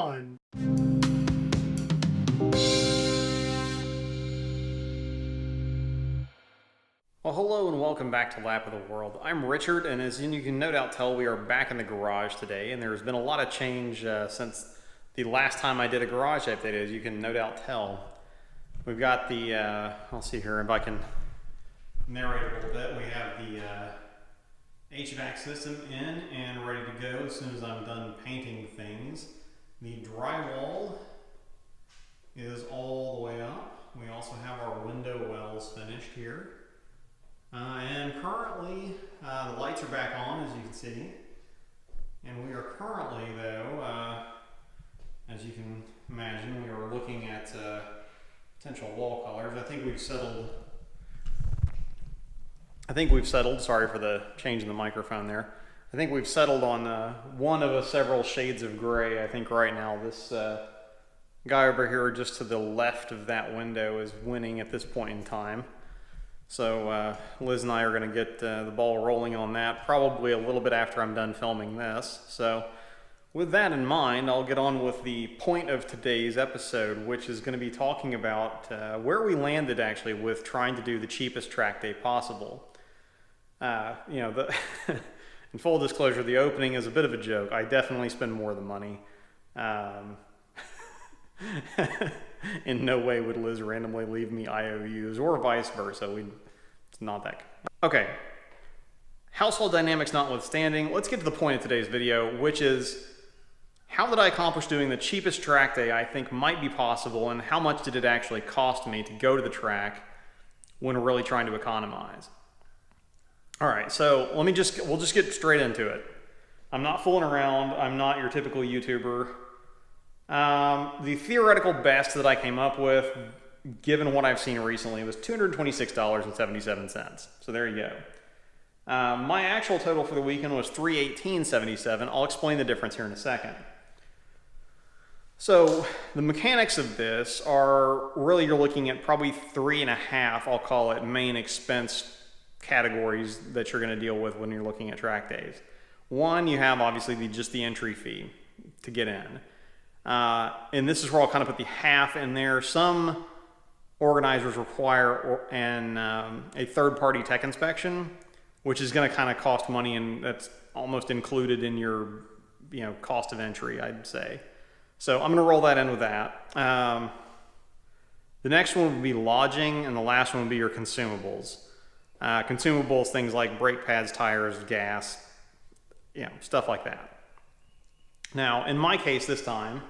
on. Well, hello and welcome back to Lap of the World. I'm Richard, and as you can no doubt tell, we are back in the garage today, and there's been a lot of change since the last time I did a garage update, as you can no doubt tell. We've got the, I'll see here if I can narrate a little bit. We have the HVAC system in and ready to go as soon as I'm done painting things. The drywall is all the way up. We also have our window wells finished here. And currently, the lights are back on, as you can see. And we are currently, though, as you can imagine, we are looking at potential wall colors. I think we've settled, sorry for the change in the microphone there. I think we've settled on one of several shades of gray. I think right now this guy over here just to the left of that window is winning at this point in time. So Liz and I are going to get the ball rolling on that probably a little bit after I'm done filming this. So with that in mind, I'll get on with the point of today's episode, which is going to be talking about where we landed actually with trying to do the cheapest track day possible. In full disclosure, the opening is a bit of a joke. I definitely spend more of the money. In no way would Liz randomly leave me IOUs or vice versa. It's not that. Okay. Household dynamics notwithstanding, let's get to the point of today's video, which is how did I accomplish doing the cheapest track day I think might be possible, and how much did it actually cost me to go to the track when really trying to economize? All right, so we'll just get straight into it. I'm not fooling around. I'm not your typical YouTuber. The theoretical best that I came up with, given what I've seen recently, was $226.77. So there you go. My actual total for the weekend was $318.77. I'll explain the difference here in a second. So the mechanics of this are really, you're looking at probably 3.5, I'll call it, main expense categories that you're going to deal with when you're looking at track days. One, you have obviously just the entry fee to get in. And this is where I'll kind of put the half in there. Some organizers require a third-party tech inspection, which is going to kind of cost money, and that's almost included in your cost of entry, I'd say. So I'm going to roll that in with that. The next one would be lodging, and the last one would be your consumables. Consumables, things like brake pads, tires, gas, stuff like that. Now, in my case this time,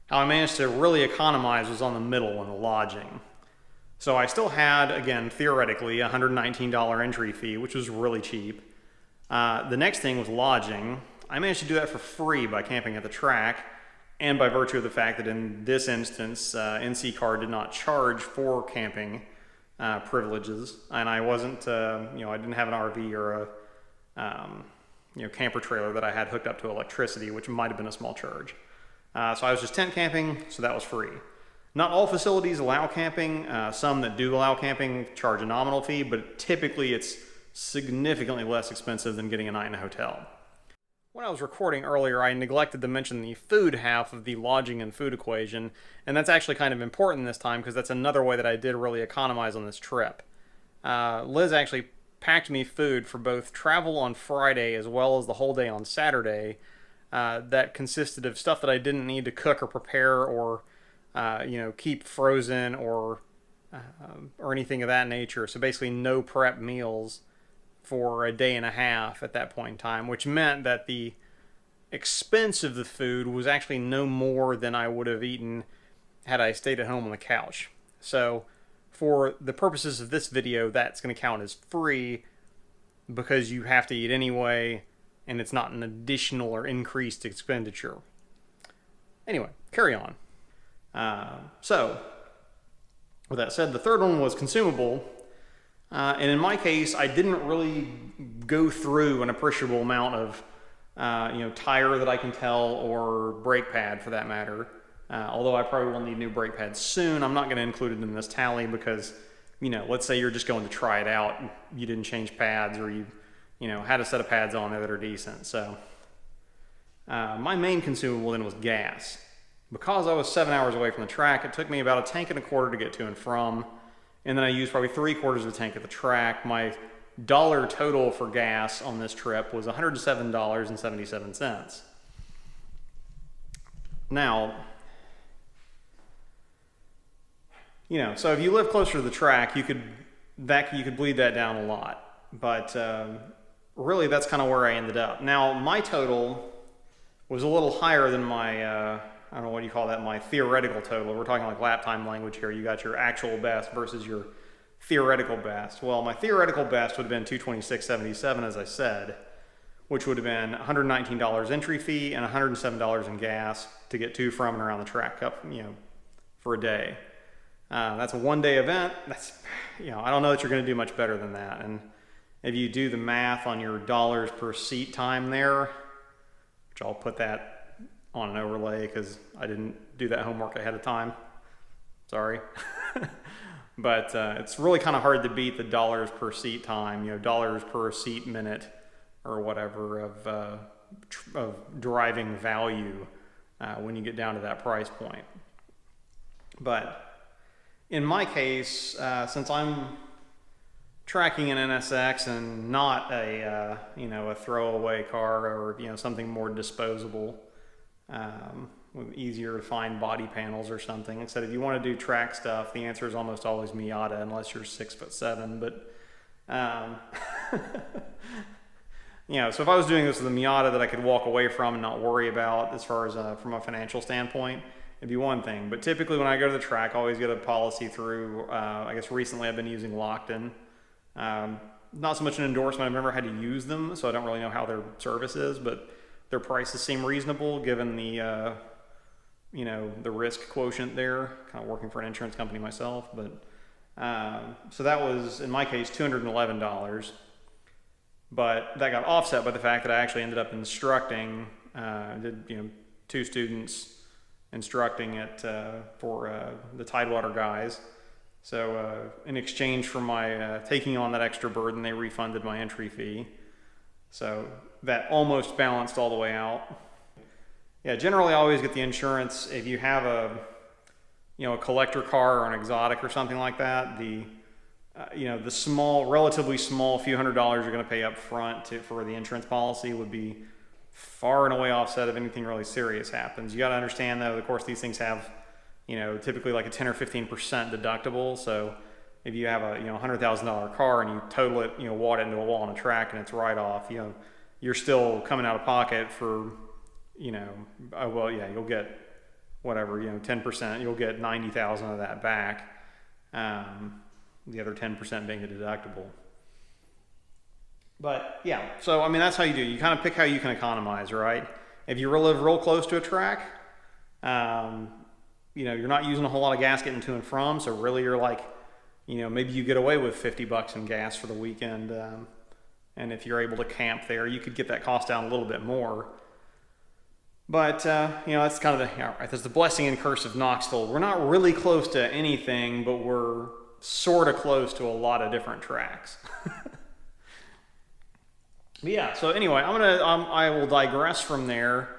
how I managed to really economize was on the middle in the lodging. So I still had, again, theoretically, a $119 entry fee, which was really cheap. The next thing was lodging. I managed to do that for free by camping at the track, and by virtue of the fact that in this instance, NCCAR did not charge for camping privileges, and I wasn't, I didn't have an RV or a camper trailer that I had hooked up to electricity, which might have been a small charge. So I was just tent camping, so that was free. Not all facilities allow camping. Some that do allow camping charge a nominal fee, but typically it's significantly less expensive than getting a night in a hotel. When I was recording earlier, I neglected to mention the food half of the lodging and food equation, and that's actually kind of important this time because that's another way that I did really economize on this trip. Liz actually packed me food for both travel on Friday as well as the whole day on Saturday that consisted of stuff that I didn't need to cook or prepare or keep frozen or anything of that nature. So basically no prep meals for a day and a half at that point in time, which meant that the expense of the food was actually no more than I would have eaten had I stayed at home on the couch. So for the purposes of this video, that's going to count as free because you have to eat anyway, and it's not an additional or increased expenditure. Anyway, carry on. So, with that said, the third one was consumable. And in my case, I didn't really go through an appreciable amount of, tire that I can tell or brake pad for that matter. Although I probably will need new brake pads soon. I'm not going to include it in this tally because, let's say you're just going to try it out. You didn't change pads or you had a set of pads on there that are decent. So my main consumable then was gas. Because I was 7 hours away from the track, it took me about a tank and a quarter to get to and from, and then I used probably 3/4 of a tank at the track. My dollar total for gas on this trip was $107.77. Now, you know, so if you live closer to the track, you could bleed that down a lot. But really, that's kind of where I ended up. Now, my total was a little higher than my, I don't know what you call that, my theoretical total. We're talking like lap time language here. You got your actual best versus your theoretical best. Well, my theoretical best would have been $226.77, as I said, which would have been $119 entry fee and $107 in gas to get to, from, and around the track up, you know, for a day. That's a one-day event. That's, you know, I don't know that you're going to do much better than that. And if you do the math on your dollars per seat time there, which I'll put that on an overlay because I didn't do that homework ahead of time. Sorry. But it's really kind of hard to beat the dollars per seat time, you know, dollars per seat minute or whatever of driving value when you get down to that price point. But in my case, since I'm tracking an NSX and not a you know, a throwaway car or, you know, something more disposable, with easier to find body panels or something. Instead, if you want to do track stuff, the answer is almost always Miata, unless you're 6'7". But you know, so if I was doing this with a Miata that I could walk away from and not worry about as far as from a financial standpoint, it'd be one thing. But typically when I go to the track, I always get a policy through, I guess recently I've been using Lockton. Not so much an endorsement, I've never had to use them, so I don't really know how their service is, but their prices seem reasonable given the, you know, the risk quotient there, kind of working for an insurance company myself. But so that was, in my case, $211. But that got offset by the fact that I actually ended up instructing, did, you know, 2 students instructing it for the Tidewater guys. So in exchange for my taking on that extra burden, they refunded my entry fee. So that almost balanced all the way out. Yeah, generally I always get the insurance if you have a, you know, a collector car or an exotic or something like that. The you know, the small, relatively small few $100s you're going to pay up front for the insurance policy would be far and away offset if anything really serious happens. You got to understand though, of course, these things have, you know, typically like a 10 or 15% deductible. So if you have a, you know, $100,000 car and you total it, you know, wad it into a wall on a track and it's right off, you know, you're still coming out of pocket for, you know, well, yeah, you'll get whatever, you know, 10%, you'll get 90,000 of that back. The other 10% being the deductible. But yeah, so I mean, that's how you do. You kind of pick how you can economize, right? If you live real close to a track, you know, you're not using a whole lot of gas getting to and from, so really you're like, you know, maybe you get away with $50 in gas for the weekend, and if you're able to camp there, you could get that cost down a little bit more. But, you know, that's kind of the, you know, that's the blessing and curse of Knoxville. We're not really close to anything, but we're sort of close to a lot of different tracks. But yeah, so anyway, I will digress from there,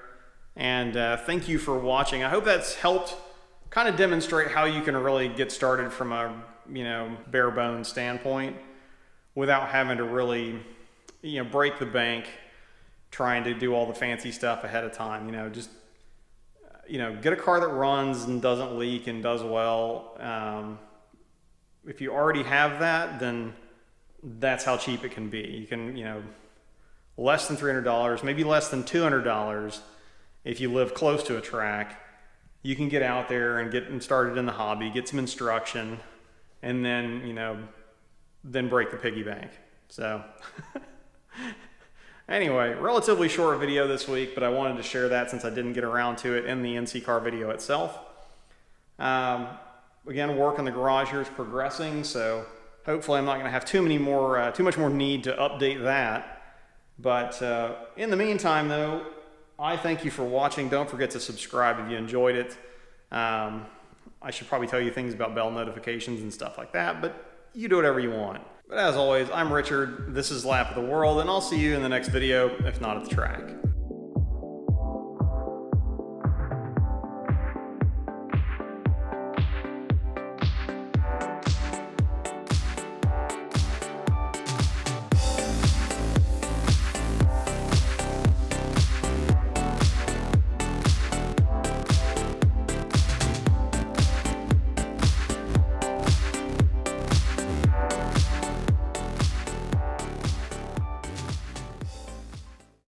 and thank you for watching. I hope that's helped kind of demonstrate how you can really get started from a, you know, bare bones standpoint without having to really, you know, break the bank trying to do all the fancy stuff ahead of time. You know, just, you know, get a car that runs and doesn't leak and does well. If you already have that, then that's how cheap it can be. You can, you know, less than $300, maybe less than $200 if you live close to a track. You can get out there and get started in the hobby, get some instruction, and then, you know, then break the piggy bank. So anyway, relatively short video this week, but I wanted to share that since I didn't get around to it in the NCCAR video itself. Again, work in the garage here is progressing, so hopefully I'm not going to have too much more need to update that. But in the meantime, though, I thank you for watching. Don't forget to subscribe if you enjoyed it. I should probably tell you things about bell notifications and stuff like that, but you do whatever you want. But as always, I'm Richard, this is Lap of the World, and I'll see you in the next video, if not at the track.